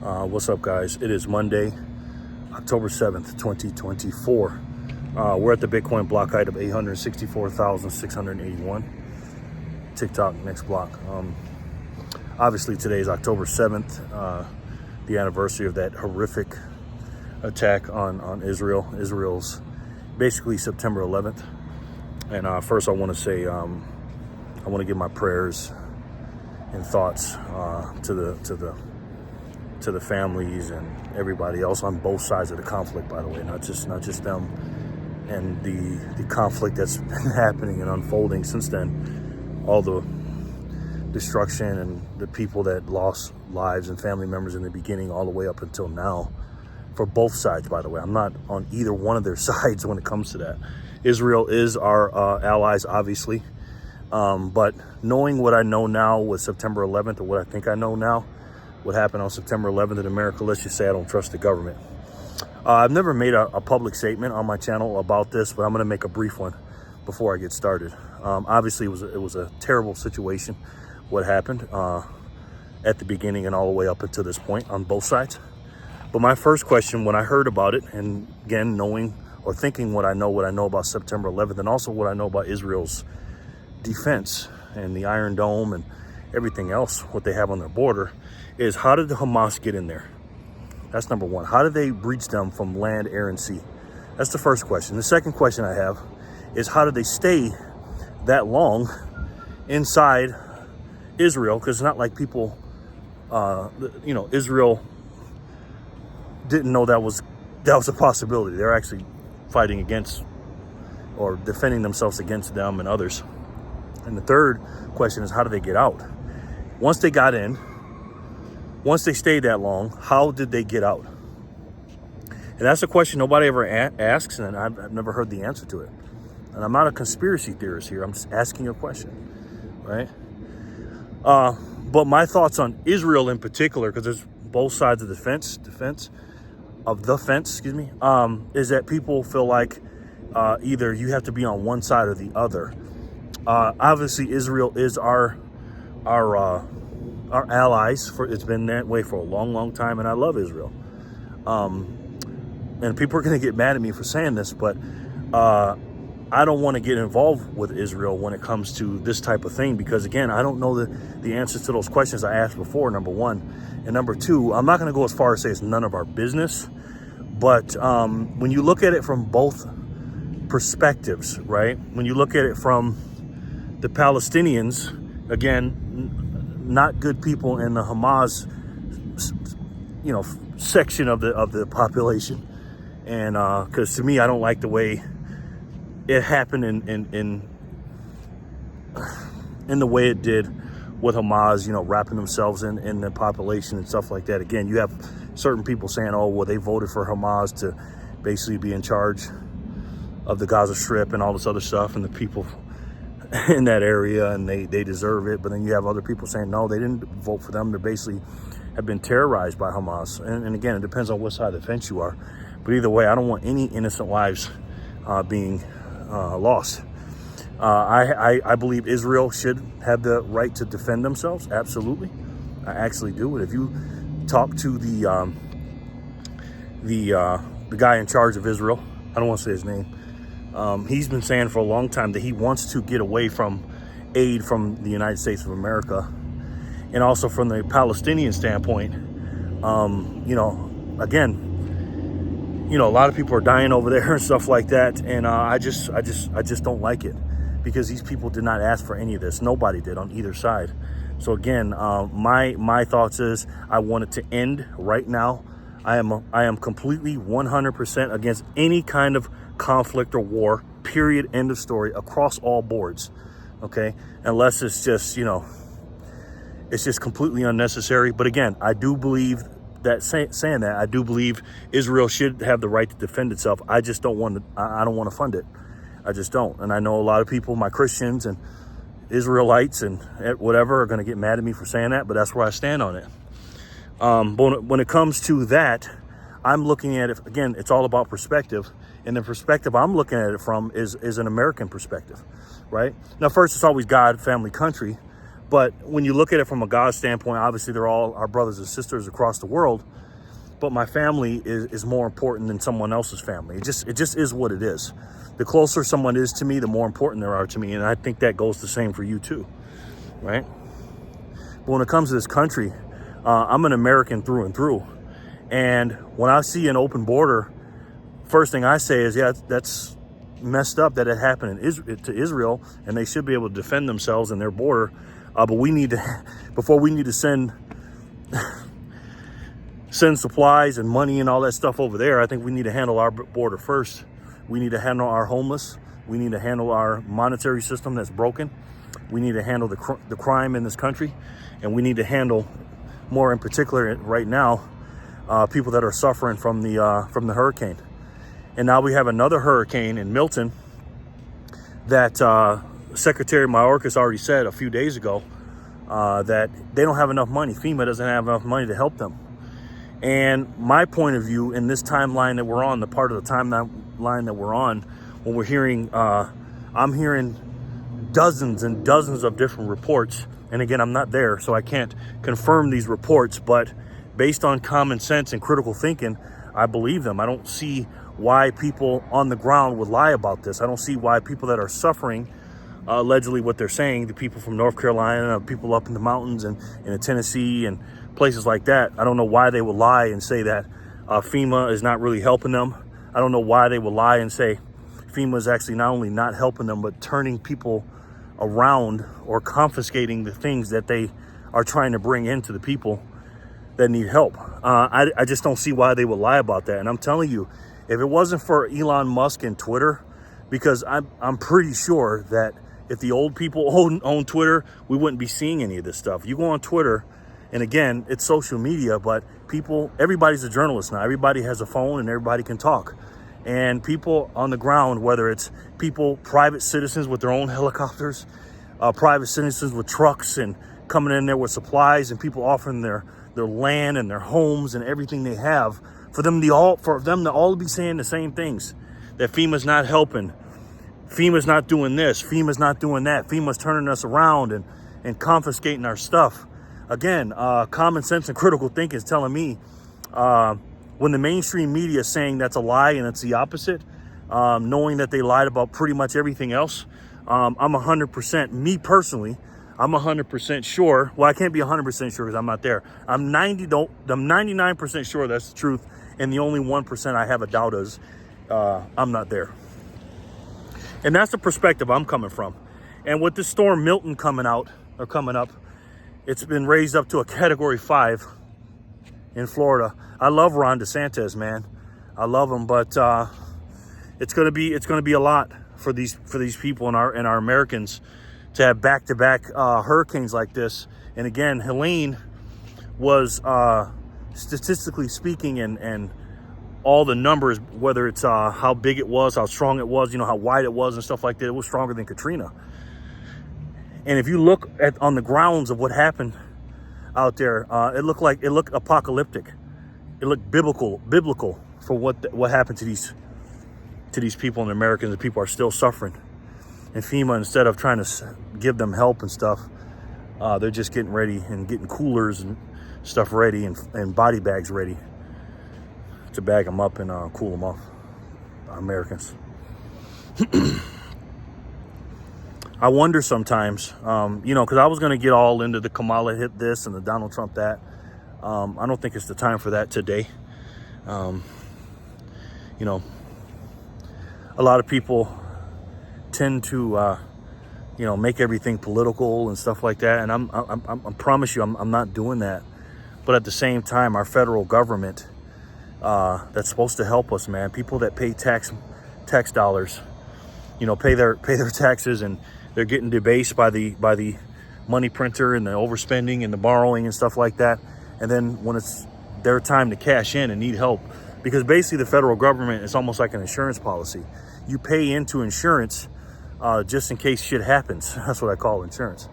What's up, guys? It is Monday, October 7th, 2024. We're at the Bitcoin block height of 864,681. TikTok, next block. Obviously, today is October 7th, the anniversary of that horrific attack on Israel. Israel's basically September 11th. And first, I want to say, I want to give my prayers and thoughts to the families and everybody else on both sides of the conflict, by the way, not just them, and the conflict that's been happening and unfolding since then, all the destruction and the people that lost lives and family members in the beginning all the way up until now, for both sides, by the way. I'm not on either one of their sides when it comes to that. Israel is our allies, obviously, but knowing what I know now with September 11th, or what I think I know now, what happened on September 11th in America, let's just say I don't trust the government. I've never made a public statement on my channel about this, but I'm going to make a brief one before I get started. Obviously, it was a terrible situation, what happened at the beginning and all the way up until this point on both sides. But my first question when I heard about it, and again, knowing or thinking what I know about September 11th, and also what I know about Israel's defense and the Iron Dome and everything else, what they have on their border, is how did the Hamas get in there? That's number one. How did they breach them from land, air, and sea? That's the first question. The second question I have is, how did they stay that long inside Israel? Because it's not like people, Israel didn't know that was a possibility. They're actually fighting against or defending themselves against them and others. And the third question is, how did they get out? Once they got in, once they stayed that long, how did they get out? And that's a question nobody ever asks, and I've never heard the answer to it. And I'm not a conspiracy theorist here. I'm just asking a question, right? But my thoughts on Israel in particular, because there's both sides of the fence, is that people feel like either you have to be on one side or the other. Obviously, Israel is our allies. It's been that way for a long time, and I love Israel. And people are going to get mad at me for saying this, but I don't want to get involved with Israel when it comes to this type of thing, because again, I don't know the answers to those questions I asked before, number one. And number two, I'm not going to go as far as say it's none of our business, but when you look at it from both perspectives, right? When you look at it from the Palestinians, again, not good people in the Hamas, section of the population, and because to me, I don't like the way it happened in the way it did with Hamas, wrapping themselves in the population and stuff like that. Again, you have certain people saying, oh, well, they voted for Hamas to basically be in charge of the Gaza Strip and all this other stuff, and the people in that area, and they deserve it. But then you have other people saying, no, they didn't vote for them. They basically have been terrorized by Hamas. And again, it depends on what side of the fence you are. But either way, I don't want any innocent lives being lost. I believe Israel should have the right to defend themselves. Absolutely. I actually do. And if you talk to the guy in charge of Israel, I don't want to say his name, he's been saying for a long time that he wants to get away from aid from the United States of America. And also from the Palestinian standpoint, again, a lot of people are dying over there and stuff like that. And I just don't like it, because these people did not ask for any of this. Nobody did on either side. So again, my thoughts is I want it to end right now. I am completely 100% against any kind of conflict or war, period, end of story, across all boards. Okay, unless it's just it's just completely unnecessary. But again, I do believe that saying that, I do believe Israel should have the right to defend itself. I just don't want to. I don't want to fund it. I just don't. And I know a lot of people, my Christians and Israelites and whatever, are going to get mad at me for saying that, but that's where I stand on it. But when it comes to that, I'm looking at it, again, it's all about perspective. And the perspective I'm looking at it from is an American perspective, right? Now, first, it's always God, family, country. But when you look at it from a God standpoint, obviously they're all our brothers and sisters across the world. But my family is more important than someone else's family. It just is what it is. The closer someone is to me, the more important they are to me. And I think that goes the same for you too, right? But when it comes to this country, I'm an American through and through. And when I see an open border, first thing I say is, yeah, that's messed up that it happened to Israel, and they should be able to defend themselves and their border. But we need to, before we need to send supplies and money and all that stuff over there, I think we need to handle our border first. We need to handle our homeless. We need to handle our monetary system that's broken. We need to handle the crime in this country. And we need to handle, more in particular right now, people that are suffering from the hurricane. And now we have another hurricane in Milton that Secretary Mayorkas already said a few days ago that they don't have enough money. FEMA doesn't have enough money to help them. And my point of view in this timeline that we're on, the part of the timeline that we're on, when we're hearing, I'm hearing dozens and dozens of different reports. And again, I'm not there, so I can't confirm these reports, but based on common sense and critical thinking, I believe them. I don't see why people on the ground would lie about this. I don't see why people that are suffering, allegedly what they're saying, the people from North Carolina, people up in the mountains and in Tennessee and places like that, I don't know why they would lie and say that FEMA is not really helping them. I don't know why they would lie and say FEMA is actually not only not helping them, but turning people around or confiscating the things that they are trying to bring into the people that need help. I just don't see why they would lie about that. And I'm telling you, if it wasn't for Elon Musk and Twitter, because I'm pretty sure that if the old people own Twitter, we wouldn't be seeing any of this stuff. You go on Twitter, and again, it's social media, but everybody's a journalist now. Everybody has a phone and everybody can talk. And people on the ground, whether it's private citizens with their own helicopters, private citizens with trucks and coming in there with supplies, and people offering their land and their homes and everything they have, for them to all be saying the same things, that FEMA's not helping, FEMA's not doing this, FEMA's not doing that, FEMA's turning us around and confiscating our stuff. Again, common sense and critical thinking is telling me when the mainstream media is saying that's a lie and it's the opposite, knowing that they lied about pretty much everything else, I'm 100%, me personally, I'm 100% sure. Well, I can't be 100% sure because I'm not there. I'm 99% sure that's the truth. And the only 1% I have a doubt is I'm not there. And that's the perspective I'm coming from. And with this storm Milton coming up, it's been raised up to a Category 5 in Florida. I love Ron DeSantis, man. I love him, but it's gonna be a lot for these people and our Americans to have back-to-back hurricanes like this. And again, Helene was statistically speaking, and all the numbers, whether it's how big it was, how strong it was, how wide it was and stuff like that, it was stronger than Katrina. And if you look on the grounds of what happened out there, it looked apocalyptic. It looked biblical for what happened to these people and Americans. The people are still suffering. And FEMA, instead of trying to give them help and stuff, they're just getting ready and getting coolers and stuff ready and body bags ready to bag them up and cool them off, Americans. I wonder sometimes, because I was going to get all into the Kamala hit this and the Donald Trump that. I don't think it's the time for that today. A lot of people tend to, make everything political and stuff like that. And I promise you, I'm not doing that. But at the same time, our federal government, that's supposed to help us, man. People that pay tax dollars, pay their taxes, and they're getting debased by the money printer and the overspending and the borrowing and stuff like that. And then when it's their time to cash in and need help, because basically the federal government is almost like an insurance policy. You pay into insurance just in case shit happens. That's what I call insurance.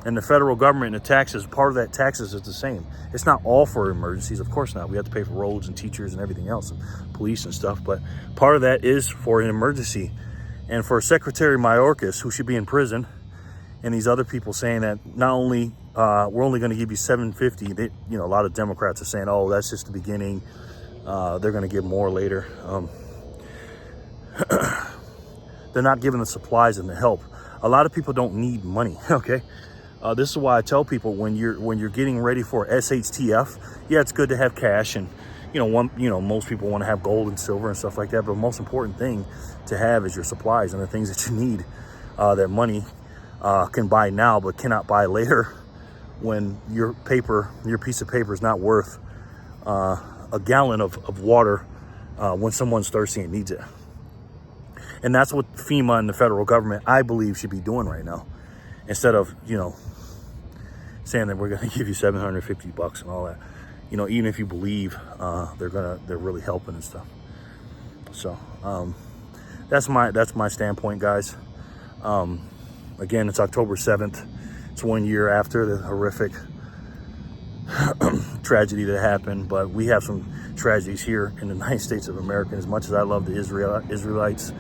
And the federal government and the taxes, part of that taxes is the same. It's not all for emergencies, of course not. We have to pay for roads and teachers and everything else, and police and stuff. But part of that is for an emergency. And for Secretary Mayorkas, who should be in prison, and these other people saying that not only we're only going to give you $750. They, you know, a lot of Democrats are saying, oh, that's just the beginning. They're going to give more later. They're not giving the supplies and the help. A lot of people don't need money. Okay, this is why I tell people when you're getting ready for SHTF, yeah, it's good to have cash, and most people want to have gold and silver and stuff like that. But the most important thing to have is your supplies and the things that you need. That money can buy now, but cannot buy later. When your piece of paper is not worth a gallon of water when someone's thirsty and needs it. And that's what FEMA and the federal government, I believe, should be doing right now. Instead of, saying that we're going to give you $750 and all that. Even if you believe they're really helping and stuff. So that's my standpoint, guys. Again, it's October 7th. It's 1 year after the horrific tragedy that happened, but we have some tragedies here in the United States of America. As much as I love the Israelites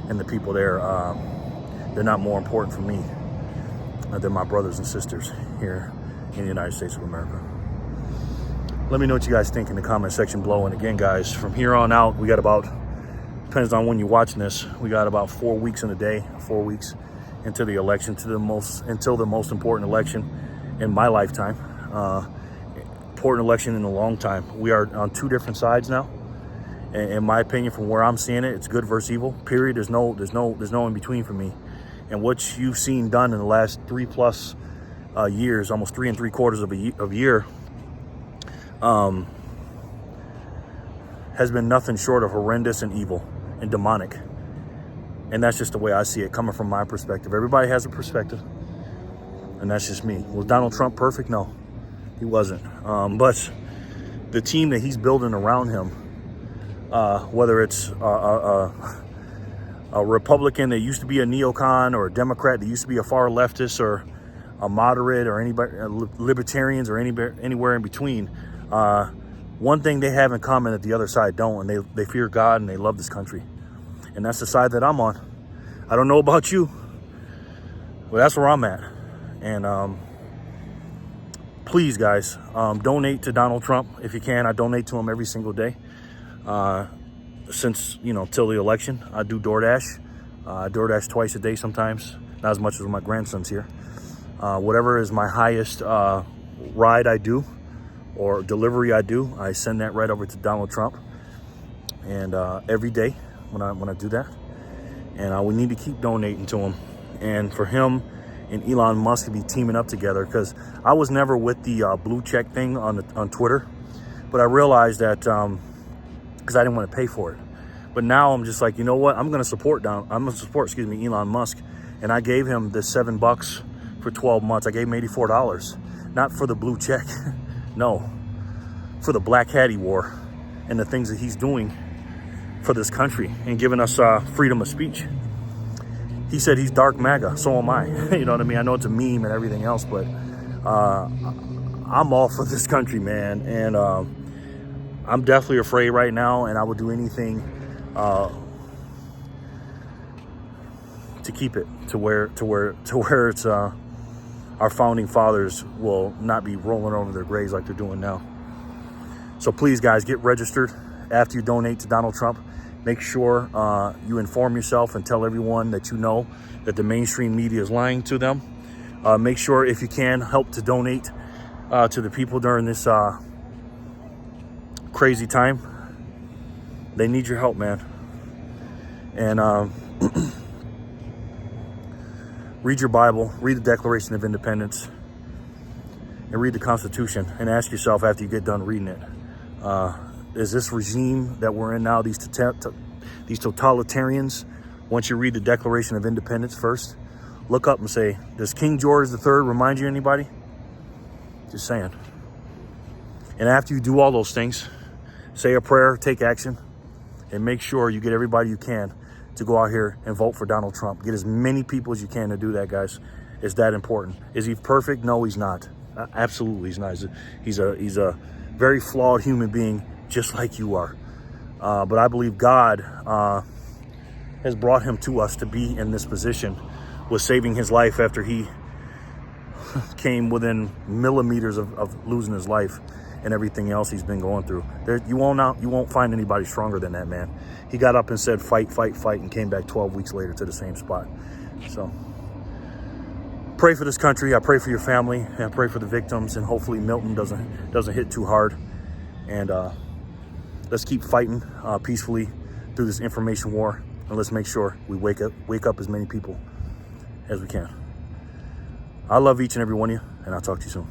and the people there, they're not more important for me than my brothers and sisters here in the United States of America. Let me know what you guys think in the comment section below. And again, guys, from here on out, we got about, depends on when you're watching this, we got about 4 weeks in a day, 4 weeks into the election, until the most important election in my lifetime. Important election in a long time. We are on two different sides now. In my opinion, from where I'm seeing it, it's good versus evil. Period. There's no in between for me. And what you've seen done in the last 3+ years, almost 3 3/4 of a year, has been nothing short of horrendous and evil and demonic. And that's just the way I see it, coming from my perspective. Everybody has a perspective, and that's just me. Was Donald Trump perfect? No, he wasn't. But the team that he's building around him, whether it's a Republican that used to be a neocon, or a Democrat that used to be a far leftist, or a moderate, or anybody, libertarians, or anywhere in between, one thing they have in common that the other side don't, and they fear God and they love this country. And that's the side that I'm on. I don't know about you, but that's where I'm at. And please, guys, donate to Donald Trump if you can. I donate to him every single day. Since, till the election, I do DoorDash. DoorDash twice a day sometimes. Not as much as my grandson's here. Whatever is my highest ride I do, or delivery I do, I send that right over to Donald Trump. And every day when I do that. And we need to keep donating to him. And for him and Elon Musk to be teaming up together, because I was never with the blue check thing on Twitter, but I realized that because I didn't want to pay for it. But now I'm just like, you know what? I'm going to support Elon Musk. And I gave him this $7 for 12 months. I gave him $84, not for the blue check. No, for the black hat he wore and the things that he's doing for this country and giving us freedom of speech. He said he's dark MAGA, so am I. You know what I mean? I know it's a meme and everything else, but I'm all for this country, man. And I'm definitely afraid right now, and I would do anything to keep it to where it's our founding fathers will not be rolling over their graves like they're doing now. So please, guys, get registered after you donate to Donald Trump. Make sure you inform yourself and tell everyone that you know that the mainstream media is lying to them. Make sure, if you can, help to donate to the people during this crazy time. They need your help, man. And read your Bible, read the Declaration of Independence, and read the Constitution, and ask yourself after you get done reading it, is this regime that we're in now, these totalitarians, once you read the Declaration of Independence first, look up and say, does King George III remind you of anybody? Just saying. And after you do all those things, say a prayer, take action, and make sure you get everybody you can to go out here and vote for Donald Trump. Get as many people as you can to do that, guys. It's that important. Is he perfect? No, he's not. Absolutely, he's not. He's a very flawed human being, just like you are. But I believe God has brought him to us to be in this position, with saving his life after he came within millimeters of losing his life and everything else he's been going through. You won't find anybody stronger than that man. He got up and said, fight, fight, fight, and came back 12 weeks later to the same spot. So pray for this country. I pray for your family, and I pray for the victims, and hopefully Milton doesn't hit too hard. And let's keep fighting peacefully through this information war, and let's make sure we wake up as many people as we can. I love each and every one of you, and I'll talk to you soon.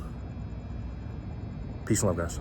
Peace and love, guys.